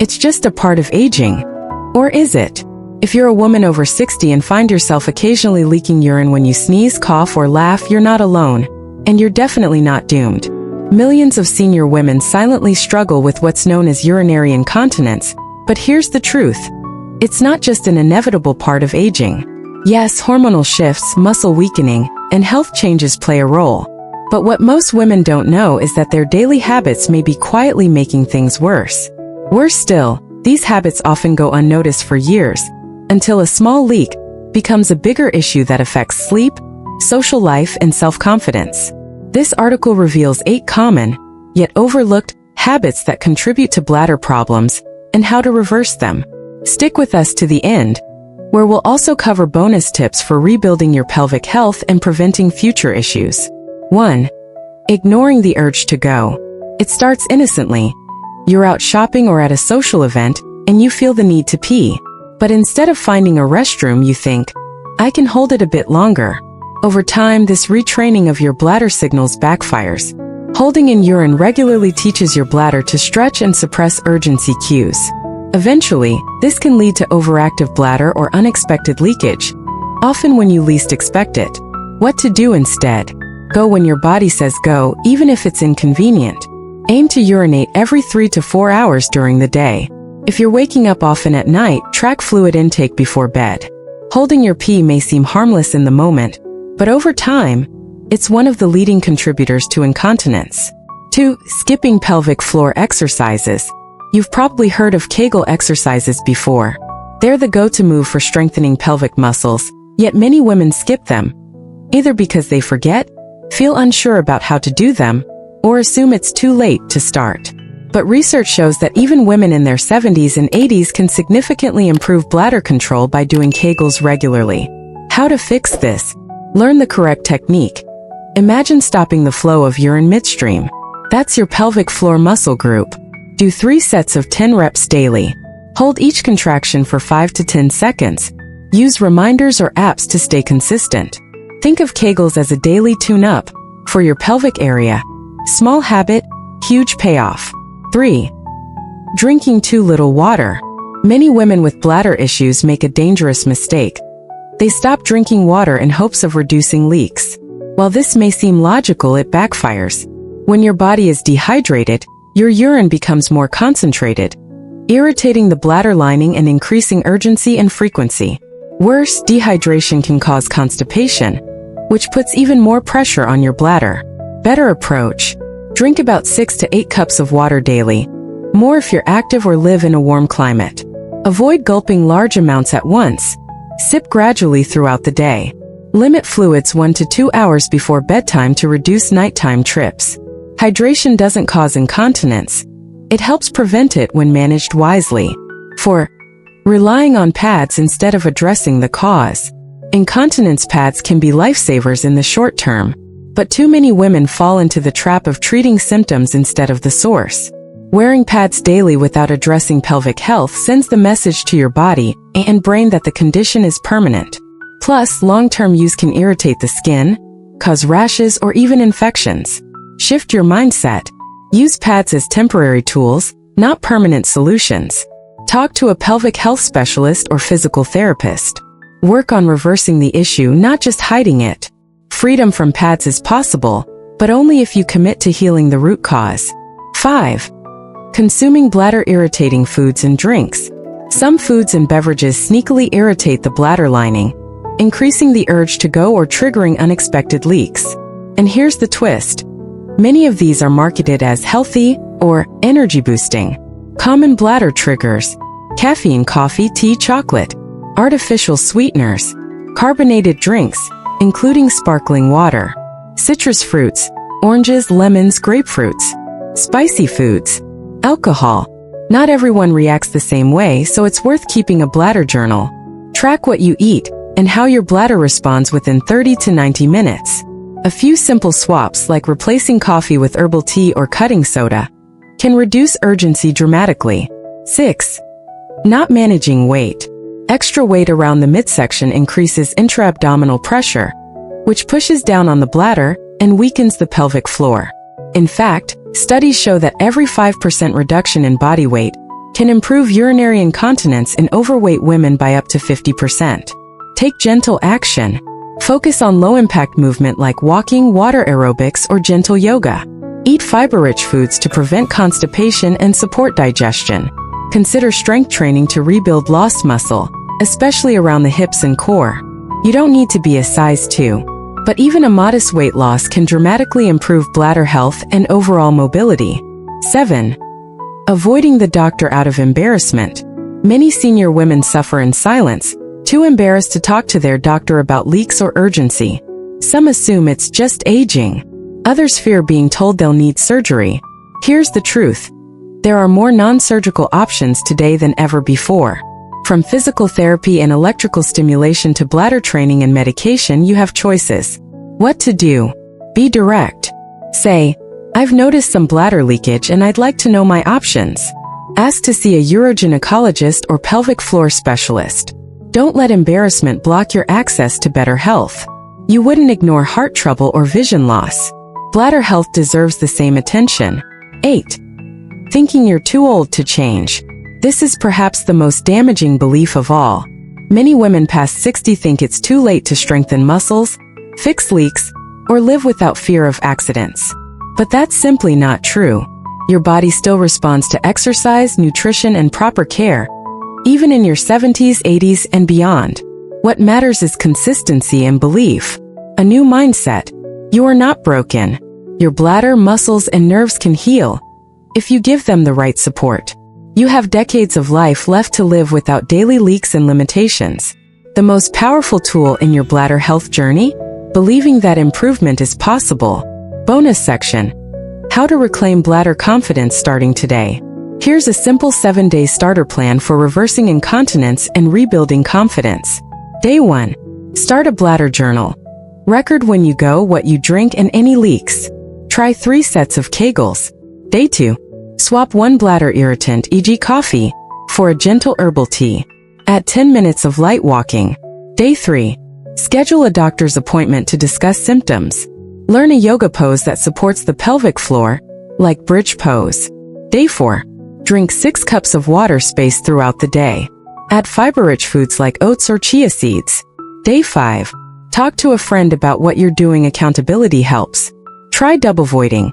It's just a part of aging. Or is it? If you're a woman over 60 and find yourself occasionally leaking urine when you sneeze, cough, or laugh, you're not alone. And you're definitely not doomed. Millions of senior women silently struggle with what's known as urinary incontinence, but here's the truth. It's not just an inevitable part of aging. Yes, hormonal shifts, muscle weakening, and health changes play a role. But what most women don't know is that their daily habits may be quietly making things worse. Worse still, these habits often go unnoticed for years, until a small leak becomes a bigger issue that affects sleep, social life, and self-confidence. This article reveals 8 common, yet overlooked, habits that contribute to bladder problems and how to reverse them. Stick with us to the end, where we'll also cover bonus tips for rebuilding your pelvic health and preventing future issues. 1. Ignoring the urge to go. It starts innocently. You're out shopping or at a social event, and you feel the need to pee. But instead of finding a restroom, you think, I can hold it a bit longer. Over time, this retraining of your bladder signals backfires. Holding in urine regularly teaches your bladder to stretch and suppress urgency cues. Eventually, this can lead to overactive bladder or unexpected leakage, often when you least expect it. What to do instead? Go when your body says go, even if it's inconvenient. Aim to urinate every 3 to 4 hours during the day. If you're waking up often at night, track fluid intake before bed. Holding your pee may seem harmless in the moment, but over time, it's one of the leading contributors to incontinence. 2. Skipping pelvic floor exercises. You've probably heard of Kegel exercises before. They're the go-to move for strengthening pelvic muscles, yet many women skip them, either because they forget, feel unsure about how to do them, or assume it's too late to start. But research shows that even women in their 70s and 80s can significantly improve bladder control by doing Kegels regularly. How to fix this? Learn the correct technique. Imagine stopping the flow of urine midstream. That's your pelvic floor muscle group. Do 3 sets of 10 reps daily. Hold each contraction for 5 to 10 seconds. Use reminders or apps to stay consistent. Think of Kegels as a daily tune-up for your pelvic area. Small habit, huge payoff. 3. Drinking too little water. Many women with bladder issues make a dangerous mistake. They stop drinking water in hopes of reducing leaks. While this may seem logical, it backfires. When your body is dehydrated, your urine becomes more concentrated, irritating the bladder lining and increasing urgency and frequency. Worse, dehydration can cause constipation, which puts even more pressure on your bladder. Better approach. Drink about 6 to 8 cups of water daily, more if you're active or live in a warm climate. Avoid gulping large amounts at once. Sip gradually throughout the day. Limit fluids 1 to 2 hours before bedtime to reduce nighttime trips. Hydration doesn't cause incontinence. It helps prevent it when managed wisely. 4. Relying on pads instead of addressing the cause. Incontinence pads can be lifesavers in the short term, but too many women fall into the trap of treating symptoms instead of the source. Wearing pads daily without addressing pelvic health sends the message to your body and brain that the condition is permanent. Plus, long-term use can irritate the skin, cause rashes, or even infections. Shift your mindset. Use pads as temporary tools, not permanent solutions. Talk to a pelvic health specialist or physical therapist. Work on reversing the issue, not just hiding it. Freedom from pads is possible, but only if you commit to healing the root cause. 5. Consuming bladder-irritating foods and drinks. Some foods and beverages sneakily irritate the bladder lining, increasing the urge to go or triggering unexpected leaks. And here's the twist. Many of these are marketed as healthy or energy-boosting. Common bladder triggers: caffeine, coffee, tea, chocolate, artificial sweeteners, carbonated drinks, including sparkling water, citrus fruits, oranges, lemons, grapefruits, spicy foods, alcohol. Not everyone reacts the same way, so it's worth keeping a bladder journal. Track what you eat and how your bladder responds within 30 to 90 minutes. A few simple swaps, like replacing coffee with herbal tea or cutting soda, can reduce urgency dramatically. 6. Not managing weight. Extra weight around the midsection increases intra-abdominal pressure, which pushes down on the bladder and weakens the pelvic floor. In fact, studies show that every 5% reduction in body weight can improve urinary incontinence in overweight women by up to 50%. Take gentle action. Focus on low-impact movement like walking, water aerobics, or gentle yoga. Eat fiber-rich foods to prevent constipation and support digestion. Consider strength training to rebuild lost muscle, especially around the hips and core. You don't need to be a size 2, but even a modest weight loss can dramatically improve bladder health and overall mobility. 7. Avoiding the doctor out of embarrassment. Many senior women suffer in silence, too embarrassed to talk to their doctor about leaks or urgency. Some assume it's just aging. Others fear being told they'll need surgery. Here's the truth. There are more non-surgical options today than ever before. From physical therapy and electrical stimulation to bladder training and medication, you have choices. What to do? Be direct. Say, "I've noticed some bladder leakage and I'd like to know my options." Ask to see a urogynecologist or pelvic floor specialist. Don't let embarrassment block your access to better health. You wouldn't ignore heart trouble or vision loss. Bladder health deserves the same attention. 8. Thinking you're too old to change. This is perhaps the most damaging belief of all. Many women past 60 think it's too late to strengthen muscles, fix leaks, or live without fear of accidents. But that's simply not true. Your body still responds to exercise, nutrition, and proper care, even in your 70s, 80s, and beyond. What matters is consistency and belief. A new mindset. You are not broken. Your bladder, muscles, and nerves can heal if you give them the right support. You have decades of life left to live without daily leaks and limitations. The most powerful tool in your bladder health journey? Believing that improvement is possible. Bonus section. How to reclaim bladder confidence starting today. Here's a simple 7-day starter plan for reversing incontinence and rebuilding confidence. Day 1. Start a bladder journal. Record when you go, what you drink, and any leaks. Try 3 sets of Kegels. Day 2. Swap 1 bladder irritant, e.g. coffee, for a gentle herbal tea. Add 10 minutes of light walking. Day 3. Schedule a doctor's appointment to discuss symptoms. Learn a yoga pose that supports the pelvic floor, like bridge pose. Day 4. Drink 6 cups of water spaced throughout the day. Add fiber-rich foods like oats or chia seeds. Day 5. Talk to a friend about what you're doing. Accountability helps. Try double voiding.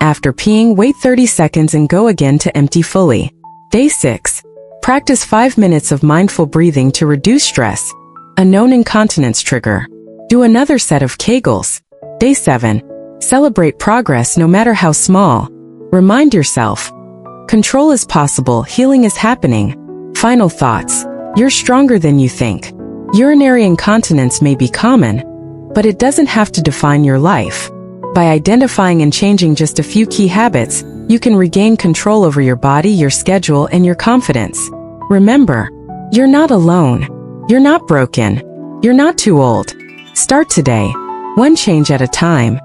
After peeing, wait 30 seconds and go again to empty fully. Day 6. Practice 5 minutes of mindful breathing to reduce stress, a known incontinence trigger. Do another set of Kegels. Day 7. Celebrate progress no matter how small. Remind yourself, control is possible, healing is happening. Final thoughts. You're stronger than you think. Urinary incontinence may be common, but it doesn't have to define your life. By identifying and changing just a few key habits, you can regain control over your body, your schedule, and your confidence. Remember, you're not alone. You're not broken. You're not too old. Start today, one change at a time.